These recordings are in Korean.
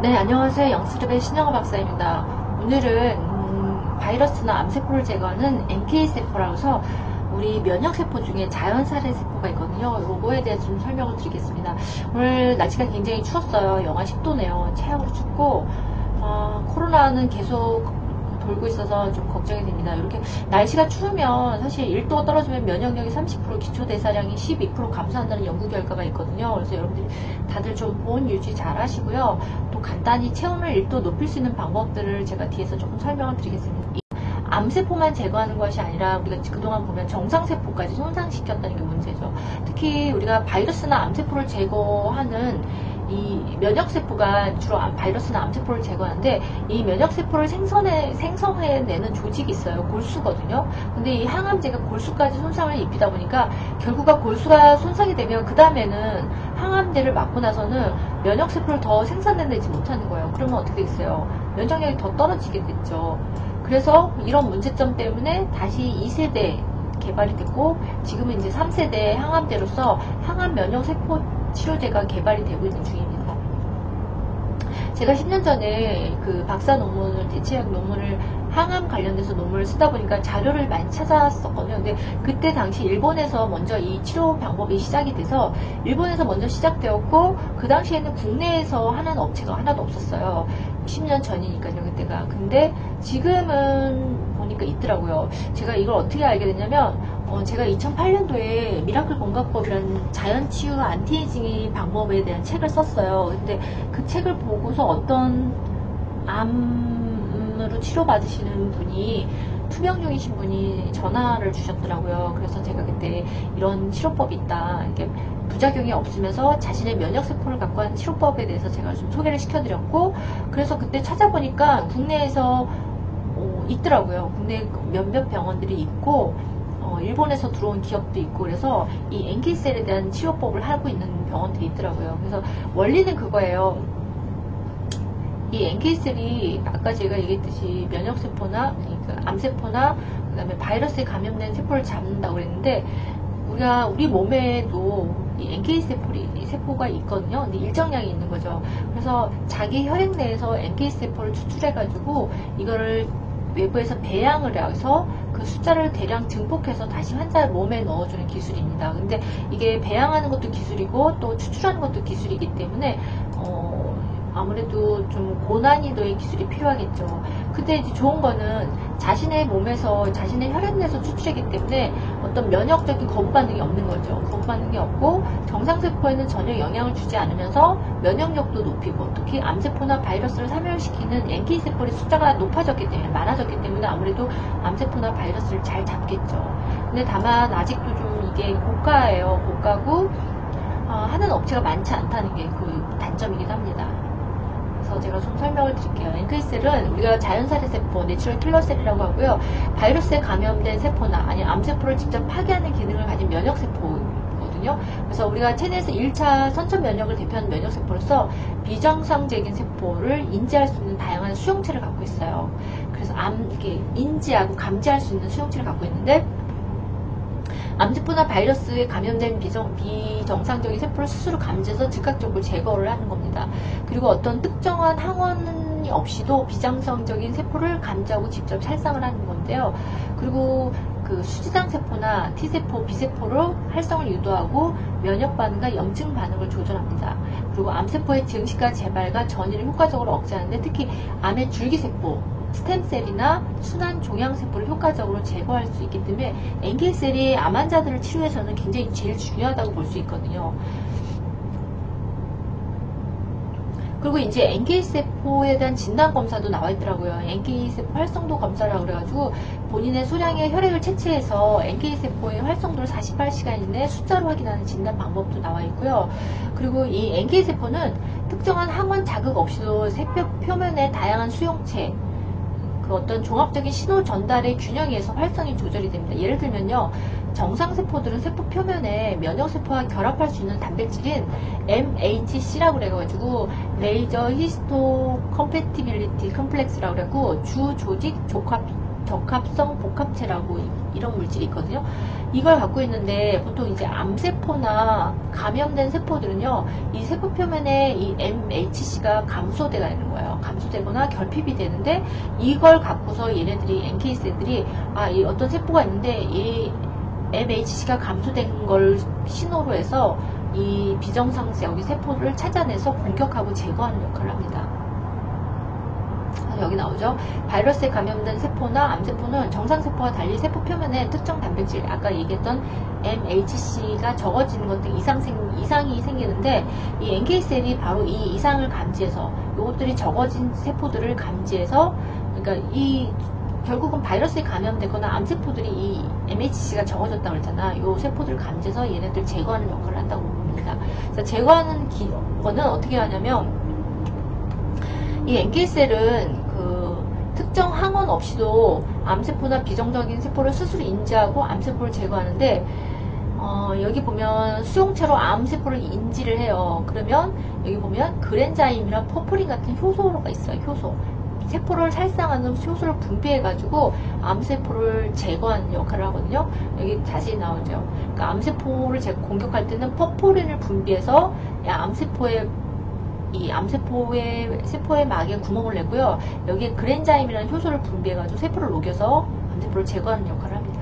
네, 안녕하세요. 영스럽의 신영아 박사입니다. 오늘은 바이러스나 암세포를 제거하는 NK세포라고 해서 우리 면역세포 중에 자연살해 세포가 있거든요. 요거에 대해서 좀 설명을 드리겠습니다. 오늘 날씨가 굉장히 추웠어요. 영하 10도네요. 최악으로 춥고 코로나는 계속 돌고 있어서 좀 걱정이 됩니다. 이렇게 날씨가 추우면 사실 1도가 떨어지면 면역력이 30%, 기초대사량이 12% 감소한다는 연구 결과가 있거든요. 그래서 여러분들이 다들 좀 보온 유지 잘 하시고요. 또 간단히 체온을 1도 높일 수 있는 방법들을 제가 뒤에서 조금 설명을 드리겠습니다. 암세포만 제거하는 것이 아니라 우리가 그동안 보면 정상세포까지 손상시켰다는 게 문제죠. 특히 우리가 바이러스나 암세포를 제거하는 이 면역세포가 주로 바이러스나 암세포를 제거하는데 이 면역세포를 생성해내는 조직이 있어요. 골수거든요. 근데 이 항암제가 골수까지 손상을 입히다 보니까 결국은 골수가 손상이 되면 그 다음에는 항암제를 맞고 나서는 면역세포를 더 생산해내지 못하는 거예요. 그러면 어떻게 되겠어요? 면역력이 더 떨어지게 됐죠. 그래서 이런 문제점 때문에 다시 2세대 개발이 됐고 지금은 이제 3세대 항암제로서 항암 면역세포 치료제가 개발이 되고 있는 중입니다. 제가 10년 전에 그 박사 논문을, 대체학 논문을 항암 관련돼서 논문을 쓰다 보니까 자료를 많이 찾아왔었거든요. 근데 그때 당시 일본에서 먼저 이 치료 방법이 시작이 돼서 일본에서 먼저 시작되었고 그 당시에는 국내에서 하는 업체가 하나도 없었어요. 10년 전이니까요, 그때가. 근데 지금은 보니까 있더라고요. 제가 이걸 어떻게 알게 됐냐면 제가 2008년도에 미라클 건강법이라는 자연치유 안티에이징 방법에 대한 책을 썼어요. 근데 그 책을 보고서 어떤 암으로 치료받으시는 분이 투병 중이신 분이 전화를 주셨더라고요. 그래서 제가 그때 이런 치료법이 있다. 이게 부작용이 없으면서 자신의 면역세포를 갖고 하는 치료법에 대해서 제가 좀 소개를 시켜드렸고, 그래서 그때 찾아보니까 국내에서 있더라고요. 국내 몇몇 병원들이 있고, 일본에서 들어온 기업도 있고, 그래서 이 NK셀에 대한 치료법을 하고 있는 병원들이 있더라고요. 그래서 원리는 그거예요. 이 NK셀이 아까 제가 얘기했듯이 면역세포나 그러니까 암세포나 그 다음에 바이러스에 감염된 세포를 잡는다고 그랬는데 우리 몸에도 이 NK세포가 있거든요. 근데 일정량이 있는 거죠. 그래서 자기 혈액 내에서 NK세포를 추출해가지고 이거를 외부에서 배양을 해서 그 숫자를 대량 증폭해서 다시 환자 몸에 넣어주는 기술입니다. 근데 이게 배양하는 것도 기술이고 또 추출하는 것도 기술이기 때문에 아무래도 좀 고난이도의 기술이 필요하겠죠. 근데 이제 좋은 거는 자신의 몸에서 자신의 혈액 내에서 추출하기 때문에 어떤 면역적인 거부 반응이 없는 거죠. 거부 반응이 없고 정상세포에는 전혀 영향을 주지 않으면서 면역력도 높이고 특히 암세포나 바이러스를 사멸시키는 NK세포의 숫자가 높아졌기 때문에 많아졌기 때문에 아무래도 암세포나 바이러스를 잘 잡겠죠. 근데 다만 아직도 좀 이게 고가예요. 고가고 하는 업체가 많지 않다는 게 그 단점이기도 합니다. 그래서 제가 좀 설명을 드릴게요. NK셀은 우리가 자연살해 세포, 내추럴 킬러 셀이라고 하고요. 바이러스에 감염된 세포나 아니면 암세포를 직접 파괴하는 기능을 가진 면역세포거든요. 그래서 우리가 체내에서 1차 선천 면역을 대표하는 면역세포로서 비정상적인 세포를 인지할 수 있는 다양한 수용체를 갖고 있어요. 그래서 이렇게 인지하고 감지할 수 있는 수용체를 갖고 있는데 암세포나 바이러스에 감염된 비정상적인 세포를 스스로 감지해서 즉각적으로 제거를 하는 겁니다. 그리고 어떤 특정한 항원이 없이도 비정상적인 세포를 감지하고 직접 살상을 하는 건데요. 그리고 그 수지장 세포나 T세포, B세포로 활성을 유도하고 면역 반응과 염증 반응을 조절합니다. 그리고 암세포의 증식과 재발과 전이를 효과적으로 억제하는데 특히 암의 줄기세포, 스템셀이나 순환 종양세포를 효과적으로 제거할 수 있기 때문에 NK셀이 암 환자들을 치료해서는 굉장히 제일 중요하다고 볼 수 있거든요. 그리고 이제 NK세포에 대한 진단검사도 나와 있더라고요. NK세포 활성도 검사라고 그래가지고 본인의 소량의 혈액을 채취해서 NK세포의 활성도를 48시간 이내에 숫자로 확인하는 진단 방법도 나와 있고요. 그리고 이 NK세포는 특정한 항원 자극 없이도 세포 표면의 다양한 수용체, 그 어떤 종합적인 신호 전달의 균형에 의해서 활성이 조절이 됩니다. 예를 들면요. 정상세포들은 세포 표면에 면역세포와 결합할 수 있는 단백질인 MHC라고 그래가지고 메이저 히스토 컴패티빌리티 컴플렉스라고 그래고 주 조직 적합 적합성 복합체라고 이런 물질이 있거든요. 이걸 갖고 있는데 보통 이제 암세포나 감염된 세포들은요, 이 세포 표면에 이 MHC가 감소되가 있는 거예요. 감소되거나 결핍이 되는데, 이걸 갖고서 얘네들이 NK셀들이 이 어떤 세포가 있는데 이 MHC가 감소된 걸 신호로 해서 이 비정상세 여기 세포를 찾아내서 공격하고 제거하는 역할을 합니다. 여기 나오죠. 바이러스에 감염된 세포나 암세포는 정상세포와 달리 세포 표면에 특정 단백질, 아까 얘기했던 MHC가 적어지는 것 등 이상이 생기는데, 이 NK셀이 바로 이 이상을 감지해서, 이것들이 적어진 세포들을 감지해서, 그러니까 결국은 바이러스에 감염되거나 암세포들이 이 MHC가 적어졌다고 그랬잖아. 이 세포들을 감지해서 얘네들 제거하는 역할을 한다고 봅니다. 그래서 제거하는 거는 어떻게 하냐면, 이 NK셀은 특정 항원 없이도 암세포나 비정적인 세포를 스스로 인지하고 암세포를 제거하는데, 여기 보면 수용체로 암세포를 인지를 해요. 그러면 여기 보면 그랜자임이랑 포프린 같은 효소가 있어요. 효소. 세포를 살상하는 효소를 분비해가지고 암세포를 제거하는 역할을 하거든요. 여기 자세히 나오죠. 그러니까 암세포를 공격할 때는 포프린을 분비해서 세포의 막에 구멍을 내고요. 여기에 그랜자임이라는 효소를 분비해가지고 세포를 녹여서 암세포를 제거하는 역할을 합니다.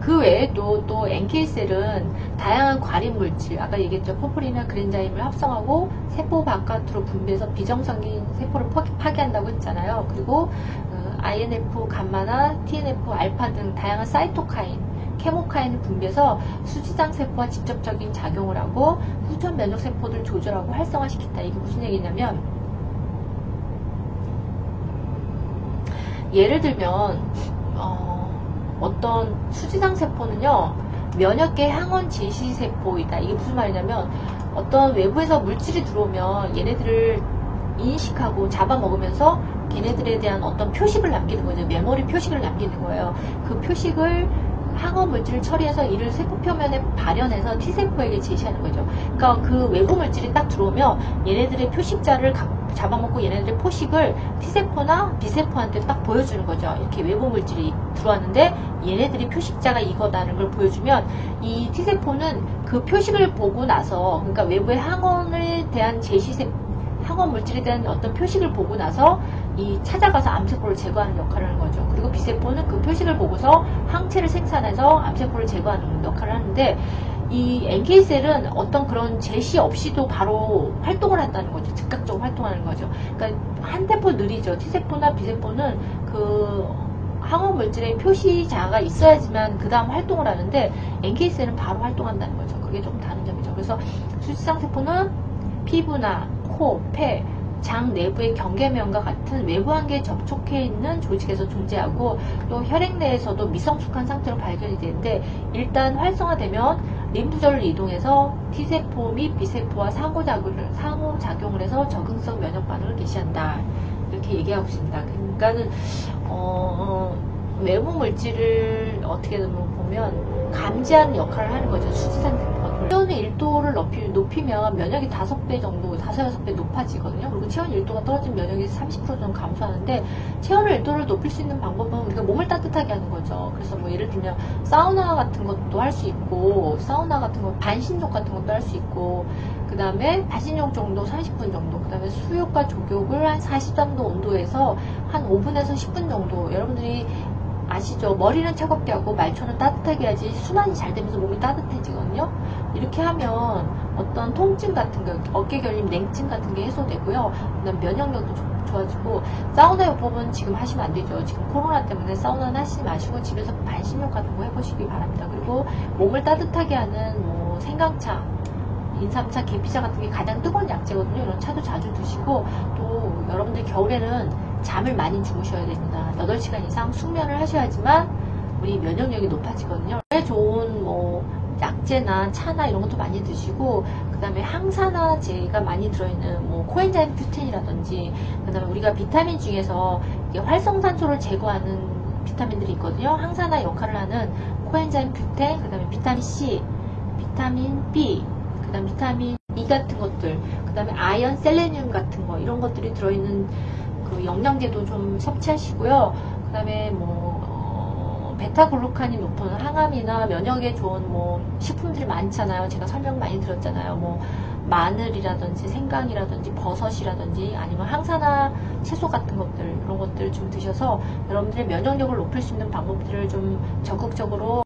그 외에도 또 NK셀은 다양한 과린 물질, 아까 얘기했죠. 포프린이나 그랜자임을 합성하고 세포 바깥으로 분비해서 비정상인 세포를 파괴한다고 했잖아요. 그리고 INF, 감마나 TNF, 알파 등 다양한 사이토카인, 케모카인을 분비해서 수지장 세포와 직접적인 작용을 하고 후천 면역 세포들 조절하고 활성화시킨다. 이게 무슨 얘기냐면, 예를 들면 어떤 수지장 세포는요, 면역계 항원 제시 세포이다. 이게 무슨 말이냐면, 어떤 외부에서 물질이 들어오면 얘네들을 인식하고 잡아먹으면서 걔네들에 대한 어떤 표식을 남기는 거죠. 메모리 표식을 남기는 거예요. 그 표식을 항원 물질을 처리해서 이를 세포 표면에 발현해서 T세포에게 제시하는 거죠. 그러니까 그 외부 물질이 딱 들어오면 얘네들의 표식자를 잡아먹고 얘네들의 포식을 T세포나 B세포한테 딱 보여주는 거죠. 이렇게 외부 물질이 들어왔는데 얘네들이 표식자가 이거다는 걸 보여주면 이 T세포는 그 표식을 보고 나서, 그러니까 외부의 항원에 대한 항원 물질에 대한 어떤 표식을 보고 나서 찾아가서 암세포를 제거하는 역할을 하는 거죠. 그리고 B세포는 그 표식을 보고서 항체를 생산해서 암세포를 제거하는 역할을 하는데, 이 NK셀은 어떤 그런 제시 없이도 바로 활동을 한다는 거죠. 즉각적으로 활동하는 거죠. 그러니까 한 세포 느리죠. T세포나 B세포는 그 항원 물질의 표시자가 있어야지만 그 다음 활동을 하는데, NK셀은 바로 활동한다는 거죠. 그게 좀 다른 점이죠. 그래서 수지장 세포는 피부나 코, 폐, 장 내부의 경계면과 같은 외부 한계에 접촉해 있는 조직에서 존재하고, 또 혈액 내에서도 미성숙한 상태로 발견이 되는데, 일단 활성화되면 림프절을 이동해서 T세포 및 B세포와 상호작용을 해서 적응성 면역 반응을 개시한다. 이렇게 얘기하고 있습니다. 그러니까는 외부 물질을 어떻게 보면 감지하는 역할을 하는 거죠. 수지장 세포가. 체온의 1도를 높이면 면역이 5배 정도, 5-6배 높아지거든요. 그리고 체온 1도가 떨어지면 면역이 30% 정도 감소하는데, 체온을 1도를 높일 수 있는 방법은 우리가 몸을 따뜻하게 하는 거죠. 그래서 뭐 예를 들면 사우나 같은 것도 할 수 있고, 사우나 같은 거, 반신욕 같은 것도 할 수 있고, 그 다음에 반신욕 정도 30분 정도, 그 다음에 수욕과 족욕을 한 43도 온도에서 한 5분에서 10분 정도. 여러분들이 아시죠? 머리는 차갑게 하고 말초는 따뜻하게 해야지 순환이 잘 되면서 몸이 따뜻해지거든요. 이렇게 하면 어떤 통증 같은 거, 어깨 결림, 냉증 같은 게 해소되고요. 그다음 면역력도 좋아지고, 사우나 요법은 지금 하시면 안 되죠. 지금 코로나 때문에 사우나는 하시지 마시고 집에서 반신욕 같은 거 해보시기 바랍니다. 그리고 몸을 따뜻하게 하는 뭐 생강차, 인삼차, 계피차 같은 게 가장 뜨거운 약재거든요. 이런 차도 자주 드시고, 또 여러분들 겨울에는 잠을 많이 주무셔야 됩니다. 8시간 이상 숙면을 하셔야지만 우리 면역력이 높아지거든요. 좋은 뭐 약재나 차나 이런 것도 많이 드시고, 그 다음에 항산화제가 많이 들어있는 뭐 코엔자임 큐텐이라든지, 그 다음에 우리가 비타민 중에서 활성산소를 제거하는 비타민들이 있거든요. 항산화 역할을 하는 코엔자임 큐텐, 그 다음에 비타민 C, 비타민 B, 그 다음 비타민 E 같은 것들, 그 다음에 아연, 셀레늄 같은 거, 이런 것들이 들어있는 그 영양제도 좀 섭취하시고요. 그 다음에 베타글루칸이 높은 항암이나 면역에 좋은 식품들이 많잖아요. 제가 설명 많이 드렸잖아요. 마늘이라든지 생강이라든지 버섯이라든지 아니면 항산화 채소 같은 것들, 이런 것들 좀 드셔서 여러분들의 면역력을 높일 수 있는 방법들을 좀 적극적으로